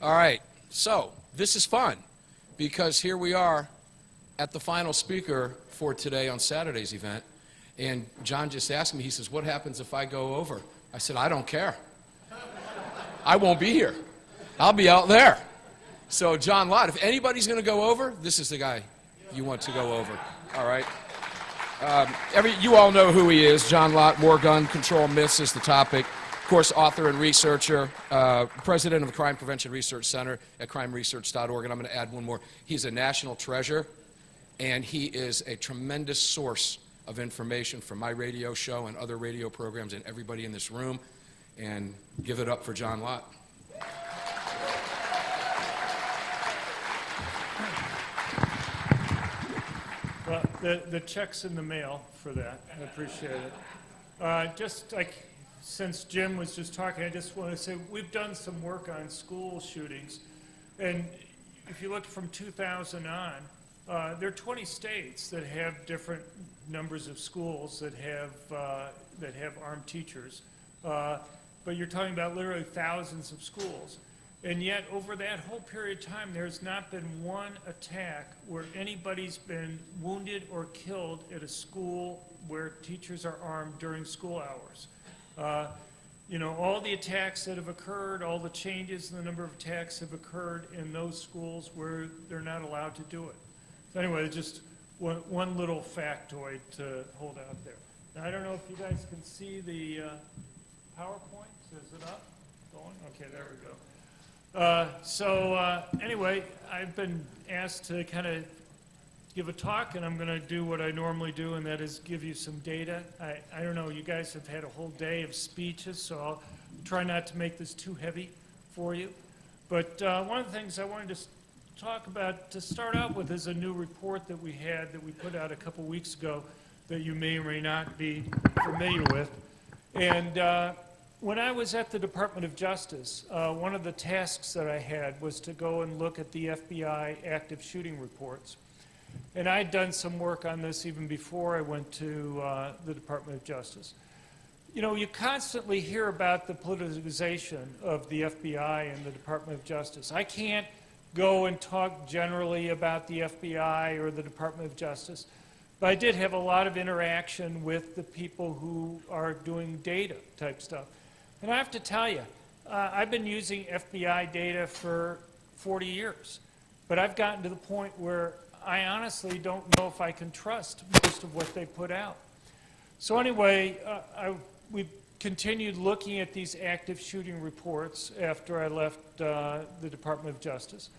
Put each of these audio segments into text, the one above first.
All right, so this is fun because here we are at the final speaker for today on Saturday's event. And John just asked me, he says, what happens if I go over? I said, I don't care. I won't be here. I'll be out there. So John Lott, if anybody's going to go over, this is the guy you want to go over. All right. You all know who he is. John Lott, War Gun Control Myths is the topic. Of course, author and researcher, president of the Crime Prevention Research Center at crimeresearch.org. And I'm going to add one more. He's a national treasure, and he is a tremendous source of information for my radio show and other radio programs and everybody in this room. And give it up for John Lott. Well, the check's in the mail for that. I appreciate it. Just like since Jim was just talking, I just want to say we've done some work on school shootings, and if you look from 2000 on, there are 20 states that have different numbers of schools that have armed teachers, but you're talking about literally thousands of schools. And yet, over that whole period of time, there's not been one attack where anybody's been wounded or killed at a school where teachers are armed during school hours. You know, all the attacks that have occurred, all the changes in the number of attacks have occurred in those schools where they're not allowed to do it. So anyway, just one little factoid to hold out there. Now, I don't know if you guys can see the PowerPoint. Is it up? Going? Okay, there we go. Anyway, I've been asked to kind of give a talk, and I'm going to do what I normally do, and that is give you some data. I don't know, you guys have had a whole day of speeches, so I'll try not to make this too heavy for you. But one of the things I wanted to talk about to start out with is a new report that we put out a couple weeks ago that you may or may not be familiar with. And when I was at the Department of Justice, one of the tasks that I had was to go and look at the FBI active shooting reports. And I'd done some work on this even before I went to the Department of Justice. You know, you constantly hear about the politicization of the FBI and the Department of Justice. I can't go and talk generally about the FBI or the Department of Justice, but I did have a lot of interaction with the people who are doing data type stuff. And I have to tell you, I've been using FBI data for 40 years, but I've gotten to the point where I honestly don't know if I can trust most of what they put out. So anyway, we continued looking at these active shooting reports after I left the Department of Justice.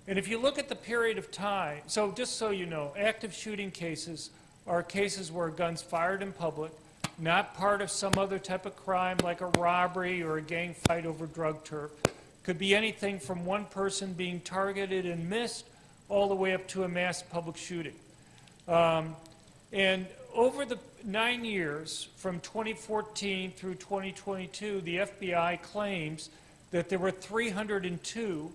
And if you look at the period of time, so just so you know, active shooting cases are cases where a gun's fired in public, not part of some other type of crime like a robbery or a gang fight over drug turf. Could be anything from one person being targeted and missed all the way up to a mass public shooting. And over the 9 years, from 2014 through 2022, the FBI claims that there were 302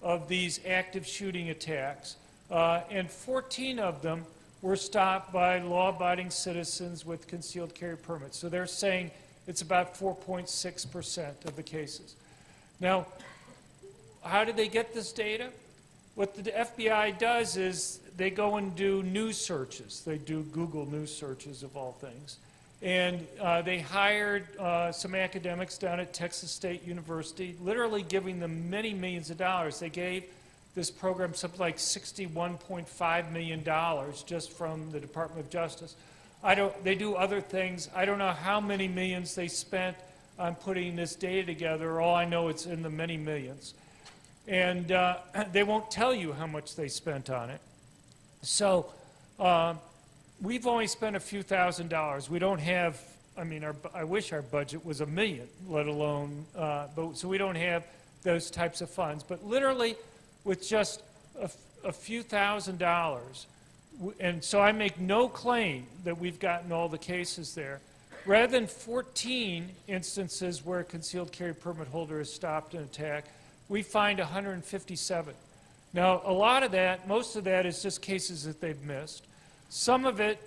of these active shooting attacks, and 14 of them were stopped by law-abiding citizens with concealed carry permits. So they're saying it's about 4.6% of the cases. Now, how did they get this data? What the FBI does is they go and do news searches. They do Google news searches of all things. And they hired some academics down at Texas State University, literally giving them many millions of dollars. They gave this program something like $61.5 million just from the Department of Justice. They do other things. I don't know how many millions they spent on putting this data together. All I know it's in the many millions. And they won't tell you how much they spent on it. So we've only spent a few $1,000s. We don't have, I mean, I wish our budget was $1 million, let alone, so we don't have those types of funds. But literally, with just a few $1,000s, and so I make no claim that we've gotten all the cases there. Rather than 14 instances where a concealed carry permit holder has stopped an attack, we find 157. Now, a lot of that, most of that is just cases that they've missed. Some of it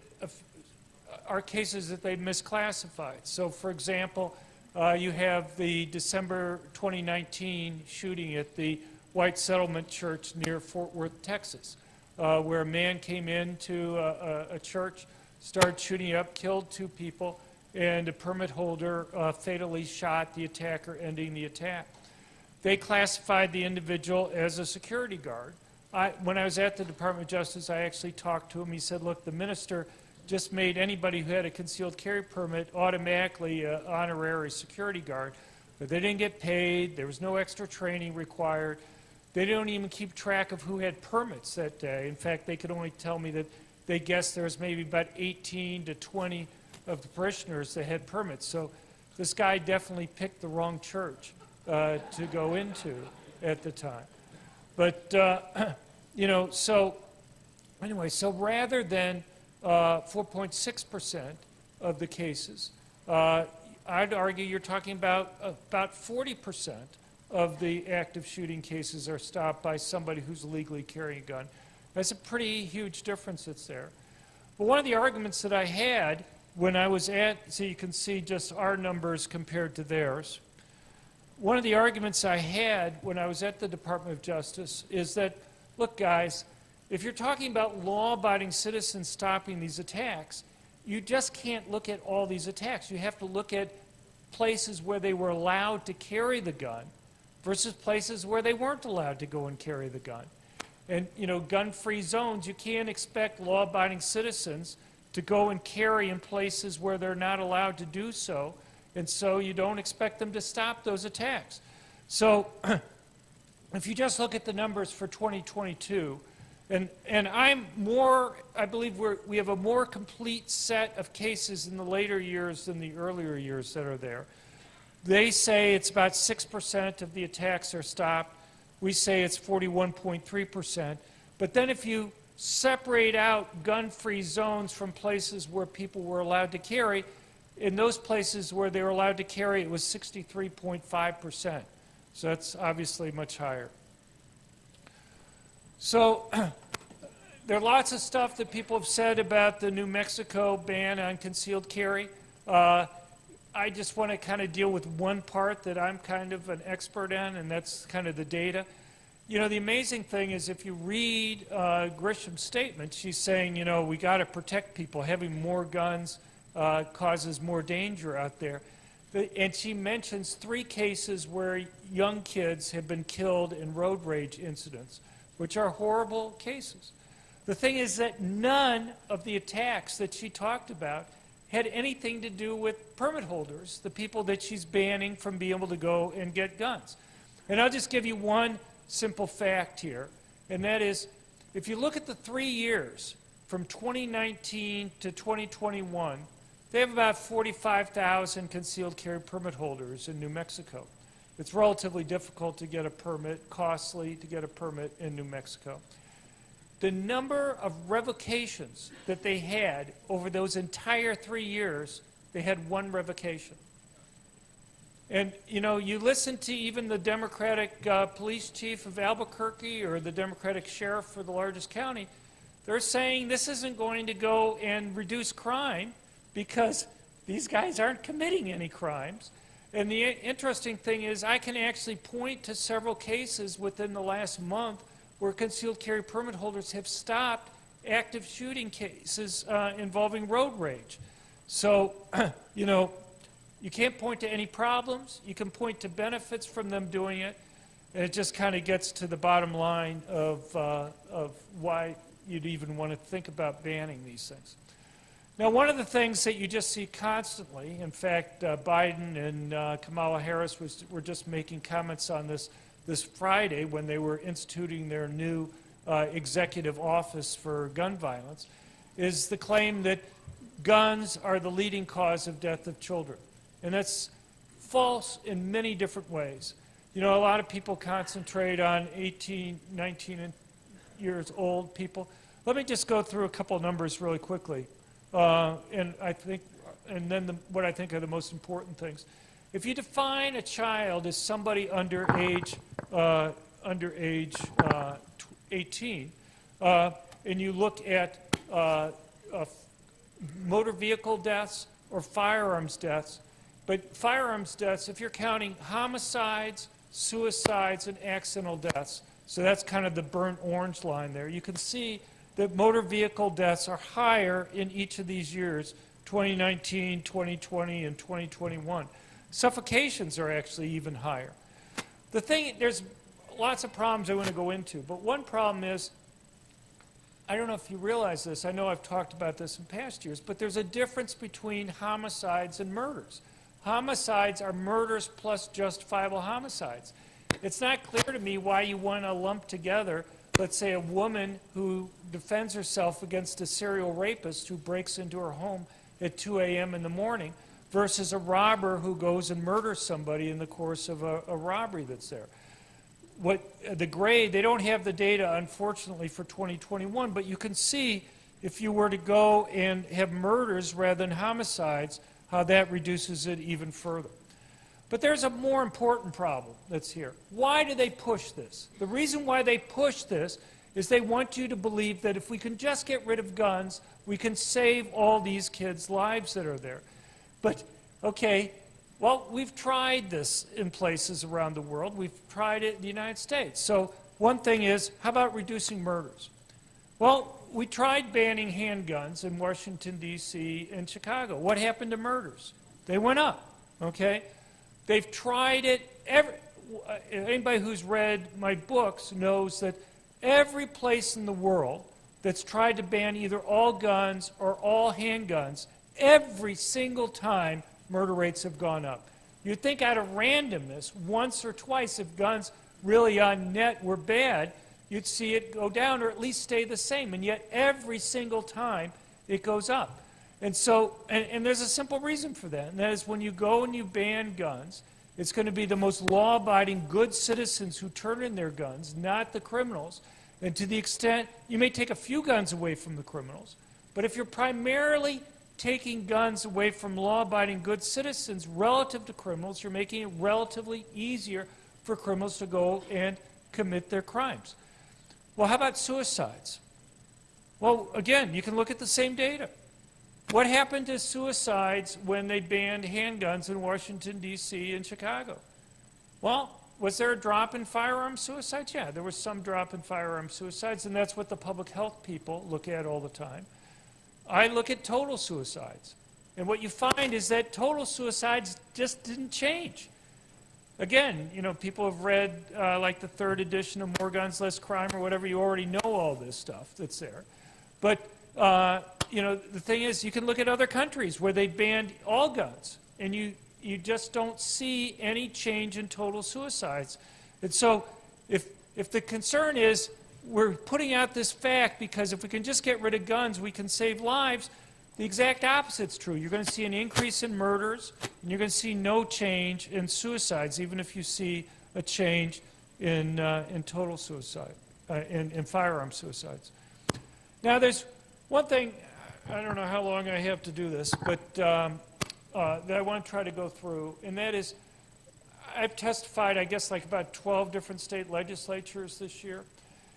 are cases that they've misclassified. So, for example, You have the December 2019 shooting at the White Settlement Church near Fort Worth, Texas, where a man came into a church, started shooting up, killed 2 people, and a permit holder fatally shot the attacker, ending the attack. They classified the individual as a security guard. When I was at the Department of Justice, I actually talked to him. He said, look, the minister just made anybody who had a concealed carry permit automatically an honorary security guard, but they didn't get paid. There was no extra training required. They don't even keep track of who had permits that day. In fact, they could only tell me that they guessed there was maybe about 18 to 20 of the parishioners that had permits. So this guy definitely picked the wrong church to go into at the time. But, you know, so anyway, so rather than 4.6% of the cases, I'd argue you're talking about 40% of the active shooting cases are stopped by somebody who's legally carrying a gun. That's a pretty huge difference that's there. But one of the arguments that I had when I was at, so you can see just our numbers compared to theirs, one of the arguments I had when I was at the Department of Justice is that, look guys, if you're talking about law-abiding citizens stopping these attacks, you just can't look at all these attacks. You have to look at places where they were allowed to carry the gun versus places where they weren't allowed to go and carry the gun. And, you know, gun-free zones, you can't expect law-abiding citizens to go and carry in places where they're not allowed to do so, and so you don't expect them to stop those attacks. So if you just look at the numbers for 2022, and I'm more, I believe we have a more complete set of cases in the later years than the earlier years that are there. They say it's about 6% of the attacks are stopped. We say it's 41.3%. But then if you separate out gun-free zones from places where people were allowed to carry, in those places where they were allowed to carry, it was 63.5%. So that's obviously much higher. So there are lots of stuff that people have said about the New Mexico ban on concealed carry. I just want to kind of deal with one part that I'm kind of an expert in, and that's kind of the data. You know, the amazing thing is if you read Grisham's statement, she's saying, you know, we got to protect people. Having more guns causes more danger out there. And she mentions 3 cases where young kids have been killed in road rage incidents, which are horrible cases. The thing is that none of the attacks that she talked about had anything to do with permit holders, the people that she's banning from being able to go and get guns. And I'll just give you one simple fact here, and that is, if you look at the 3 years from 2019 to 2021, they have about 45,000 concealed carry permit holders in New Mexico. It's relatively difficult to get a permit, costly to get a permit in New Mexico. The number of revocations that they had over those entire 3 years, they had 1 revocation. And, you know, you listen to even the Democratic police chief of Albuquerque or the Democratic sheriff for the largest county, they're saying this isn't going to go and reduce crime because these guys aren't committing any crimes. And the interesting thing is I can actually point to several cases within the last month where concealed carry permit holders have stopped active shooting cases involving road rage. So, you know, you can't point to any problems. You can point to benefits from them doing it. And it just kind of gets to the bottom line of why you'd even want to think about banning these things. Now, one of the things that you just see constantly, in fact, Biden and Kamala Harris were just making comments on this Friday when they were instituting their new executive office for gun violence, is the claim that guns are the leading cause of death of children. And that's false in many different ways. You know, a lot of people concentrate on 18, 19 years old people. Let me just go through a couple numbers really quickly. And then what I think are the most important things. If you define a child as somebody under age 18, and you look at motor vehicle deaths or firearms deaths, But firearms deaths, if you're counting homicides, suicides, and accidental deaths, so that's kind of the burnt orange line there, you can see that motor vehicle deaths are higher in each of these years, 2019, 2020, and 2021. Suffocations are actually even higher. The thing, there's lots of problems I want to go into, but one problem is, I don't know if you realize this, I know I've talked about this in past years, but there's a difference between homicides and murders. Homicides are murders plus justifiable homicides. It's not clear to me why you want to lump together, let's say, a woman who defends herself against a serial rapist who breaks into her home at 2 a.m. in the morning versus a robber who goes and murders somebody in the course of a robbery that's there. What the grade, they don't have the data, unfortunately, for 2021, but you can see if you were to go and have murders rather than homicides, how that reduces it even further. But there's a more important problem that's here. Why do they push this? The reason why they push this is they want you to believe that if we can just get rid of guns, we can save all these kids' lives that are there. But, okay, well, we've tried this in places around the world. We've tried it in the United States. So one thing is, how about reducing murders? Well, we tried banning handguns in Washington, D.C. and Chicago. What happened to murders? They went up, okay? They've tried it. Anybody who's read my books knows that every place in the world that's tried to ban either all guns or all handguns, every single time murder rates have gone up. You'd think out of randomness, once or twice, if guns really on net were bad, you'd see it go down or at least stay the same. And yet every single time it goes up. And so, and there's a simple reason for that. And that is when you go and you ban guns, it's going to be the most law-abiding good citizens who turn in their guns, not the criminals. And to the extent, you may take a few guns away from the criminals, but if you're primarily taking guns away from law-abiding good citizens relative to criminals, you're making it relatively easier for criminals to go and commit their crimes. Well, how about suicides? Well, again, you can look at the same data. What happened to suicides when they banned handguns in Washington, D.C. and Chicago? Well, was there a drop in firearm suicides? Yeah, there was some drop in firearm suicides, and that's what the public health people look at all the time. I look at total suicides, and what you find is that total suicides just didn't change. Again, you know, people have read like the 3rd edition of More Guns, Less Crime or whatever. You already know all this stuff that's there. But, you know, the thing is, you can look at other countries where they banned all guns, and you just don't see any change in total suicides. And so if the concern is we're putting out this fact because if we can just get rid of guns, we can save lives, the exact opposite's true. You're going to see an increase in murders, and you're going to see no change in suicides, even if you see a change in total suicide, in firearm suicides. Now, there's one thing, I don't know how long I have to do this, but that I want to try to go through, and that is, I've testified, I guess, like about 12 different state legislatures this year.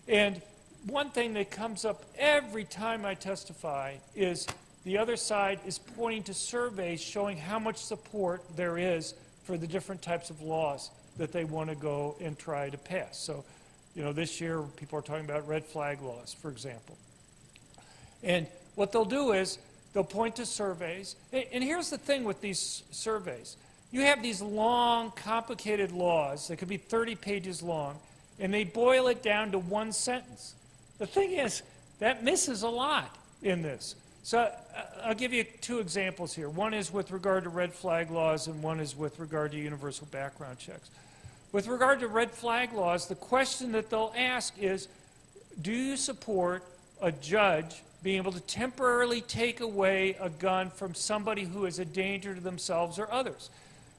And one thing that comes up every time I testify is the other side is pointing to surveys showing how much support there is for the different types of laws that they want to go and try to pass. So, you know, this year people are talking about red flag laws, for example. And what they'll do is they'll point to surveys. And here's the thing with these surveys. You have these long, complicated laws that could be 30 pages long, and they boil it down to one sentence. The thing is, that misses a lot in this. So I'll give you 2 examples here. One is with regard to red flag laws, and one is with regard to universal background checks. With regard to red flag laws, the question that they'll ask is, do you support a judge being able to temporarily take away a gun from somebody who is a danger to themselves or others?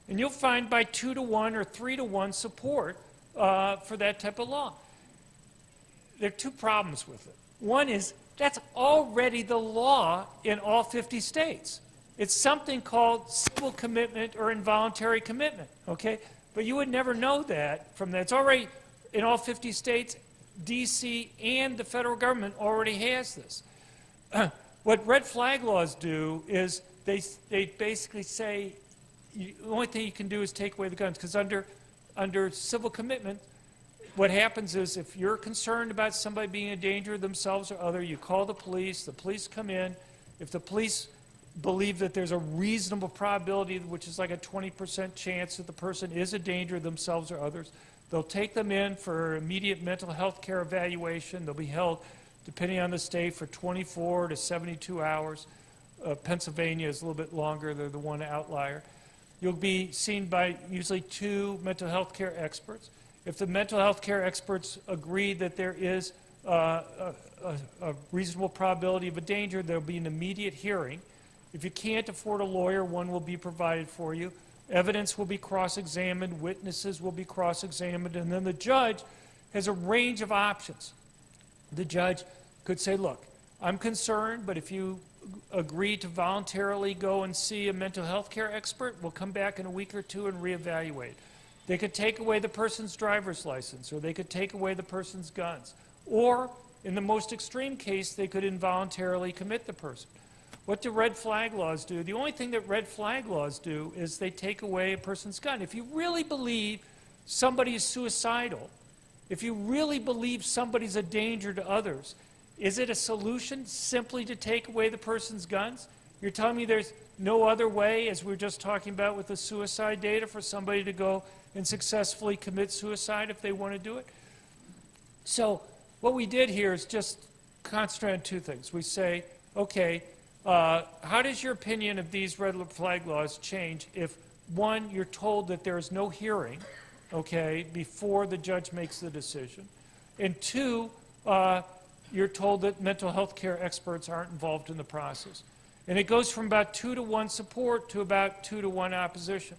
And you'll find by 2-to-1 or 3-to-1 support for that type of law. There are 2 problems with it. One is that's already the law in all 50 states. It's something called civil commitment or involuntary commitment, okay? But you would never know that from that. It's already in all 50 states. D.C. and the federal government already has this. What red flag laws do is they basically say the only thing you can do is take away the guns, because under civil commitment, what happens is if you're concerned about somebody being a danger to themselves or other, you call the police come in. If the police believe that there's a reasonable probability, which is like a 20% chance that the person is a danger to themselves or others, they'll take them in for immediate mental health care evaluation. They'll be held, depending on the state, for 24 to 72 hours. Pennsylvania is a little bit longer. They're the one outlier. You'll be seen by usually 2 mental health care experts. If the mental health care experts agree that there is a reasonable probability of a danger, there'll be an immediate hearing. If you can't afford a lawyer, one will be provided for you. Evidence will be cross-examined, witnesses will be cross-examined, and then the judge has a range of options. The judge could say, look, I'm concerned, but if you agree to voluntarily go and see a mental health care expert, we'll come back in a week or 2 and reevaluate. They could take away the person's driver's license, or they could take away the person's guns. Or, in the most extreme case, they could involuntarily commit the person. What do red flag laws do? The only thing that red flag laws do is they take away a person's gun. If you really believe somebody is suicidal, if you really believe somebody's a danger to others, is it a solution simply to take away the person's guns? You're telling me there's no other way, as we were just talking about with the suicide data, for somebody to go and successfully commit suicide if they want to do it? So what we did here is just concentrate on 2 things. We say, okay, how does your opinion of these red flag laws change if, 1, you're told that there is no hearing, okay, before the judge makes the decision, and 2, you're told that mental health care experts aren't involved in the process. And it goes from about 2-to-1 support to about 2-to-1 opposition.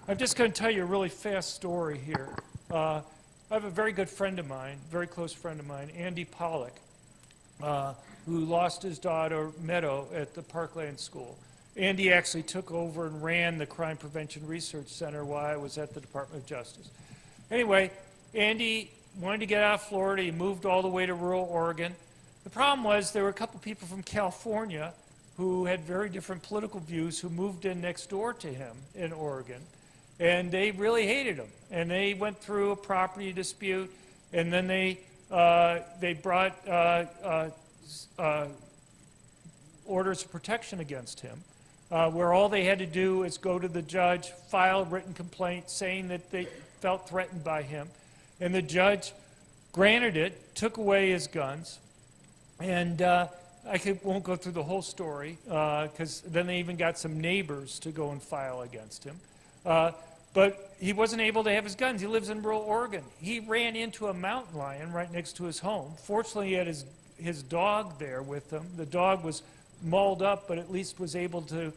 I'm just going to tell you a really fast story here. I have a very good friend of mine, very close friend of mine, Andy Pollock, who lost his daughter, Meadow, at the Parkland School. Andy actually took over and ran the Crime Prevention Research Center while I was at the Department of Justice. Anyway, Andy wanted to get out of Florida. He moved all the way to rural Oregon. The problem was there were a couple people from California who had very different political views who moved in next door to him in Oregon. And they really hated him. And they went through a property dispute, and then they brought orders of protection against him, where all they had to do is go to the judge, file a written complaint saying that they felt threatened by him. And the judge granted it, took away his guns, and won't go through the whole story, because then they even got some neighbors to go and file against him. But he wasn't able to have his guns. He lives in rural Oregon. He ran into a mountain lion right next to his home. Fortunately, he had his dog there with him. The dog was mauled up, but at least was able to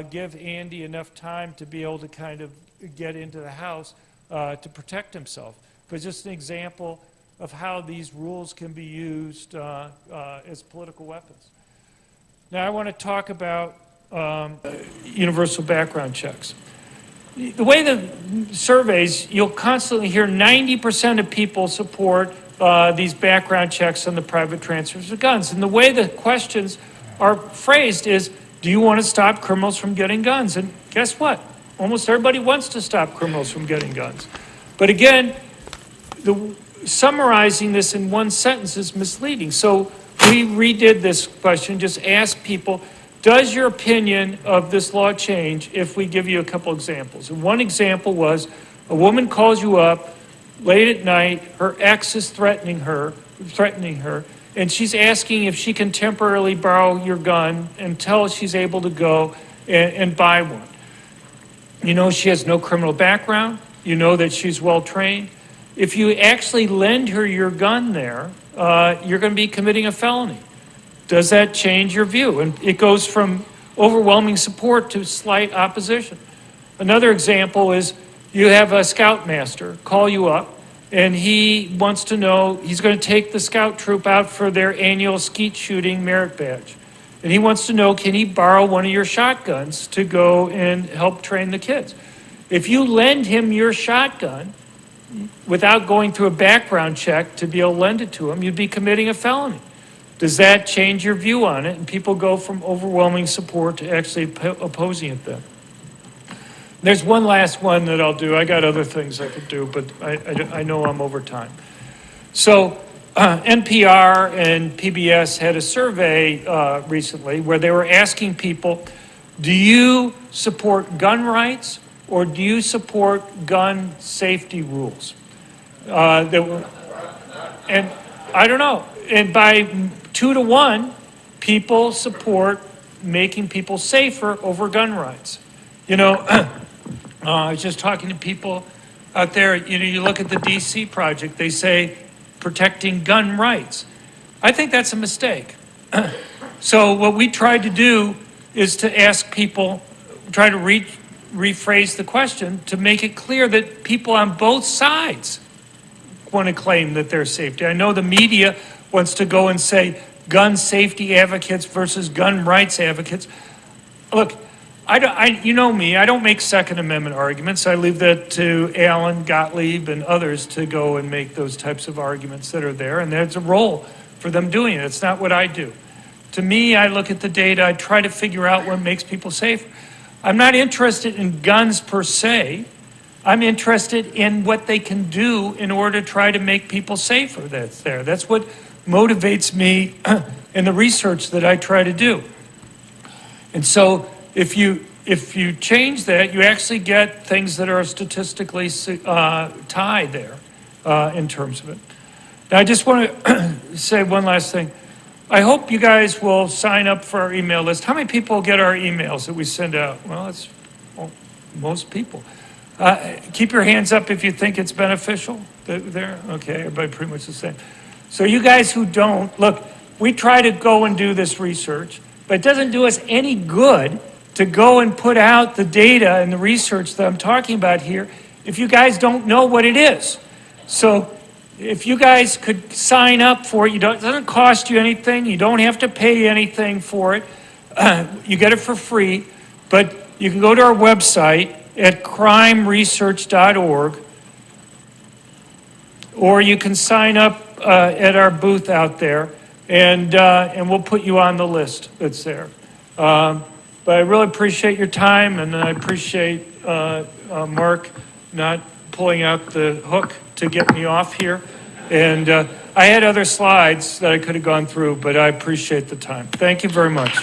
give Andy enough time to be able to kind of get into the house to protect himself. But just an example of how these rules can be used as political weapons. Now I want to talk about universal background checks. The way the surveys, you'll constantly hear 90% of people support these background checks on the private transfers of guns. And the way the questions are phrased is, do you want to stop criminals from getting guns? And guess what? Almost everybody wants to stop criminals from getting guns. But again, summarizing this in one sentence is misleading. So we redid this question, just asked people, does your opinion of this law change if we give you a couple examples? And one example was a woman calls you up late at night, her ex is threatening her, and she's asking if she can temporarily borrow your gun until she's able to go and buy one. You know she has no criminal background. You know that she's well trained. If you actually lend her your gun there, you're going to be committing a felony. Does that change your view? And it goes from overwhelming support to slight opposition. Another example is you have a scoutmaster call you up, and he wants to know, he's going to take the scout troop out for their annual skeet shooting merit badge. And he wants to know, can he borrow one of your shotguns to go and help train the kids? If you lend him your shotgun without going through a background check to be able to lend it to him, you'd be committing a felony. Does that change your view on it? And people go from overwhelming support to actually opposing it then. There's one last one that I'll do. I got other things I could do, but I know I'm over time. So NPR and PBS had a survey recently where they were asking people, do you support gun rights or do you support gun safety rules? And I don't know. And by 2 to 1, people support making people safer over gun rights. You know, I was just talking to people out there. You know, you look at the DC project, they say protecting gun rights. I think that's a mistake. So what we tried to do is to ask people, try to rephrase the question to make it clear that people on both sides want to claim that they're safety. I know the media wants to go and say gun safety advocates versus gun rights advocates. Look, you know me, I don't make Second Amendment arguments. I leave that to Alan, Gottlieb, and others to go and make those types of arguments that are there, and there's a role for them doing it. It's not what I do. To me, I look at the data, I try to figure out what makes people safe. I'm not interested in guns per se. I'm interested in what they can do in order to try to make people safer that's there. That's what motivates me in the research that I try to do. And so if you change that, you actually get things that are statistically tied there in terms of it. Now, I just want to say one last thing. I hope you guys will sign up for our email list. How many people get our emails that we send out? Well, most people. Keep your hands up if you think it's beneficial there. Okay, everybody pretty much the same. So you guys who don't, look, we try to go and do this research, but it doesn't do us any good to go and put out the data and the research that I'm talking about here if you guys don't know what it is. So if you guys could sign up for it, it doesn't cost you anything. You don't have to pay anything for it. You get it for free, but you can go to our website at crimeresearch.org, or you can sign up at our booth out there, and we'll put you on the list that's there. But I really appreciate your time, and I appreciate Mark not pulling out the hook to get me off here. And I had other slides that I could have gone through, but I appreciate the time. Thank you very much.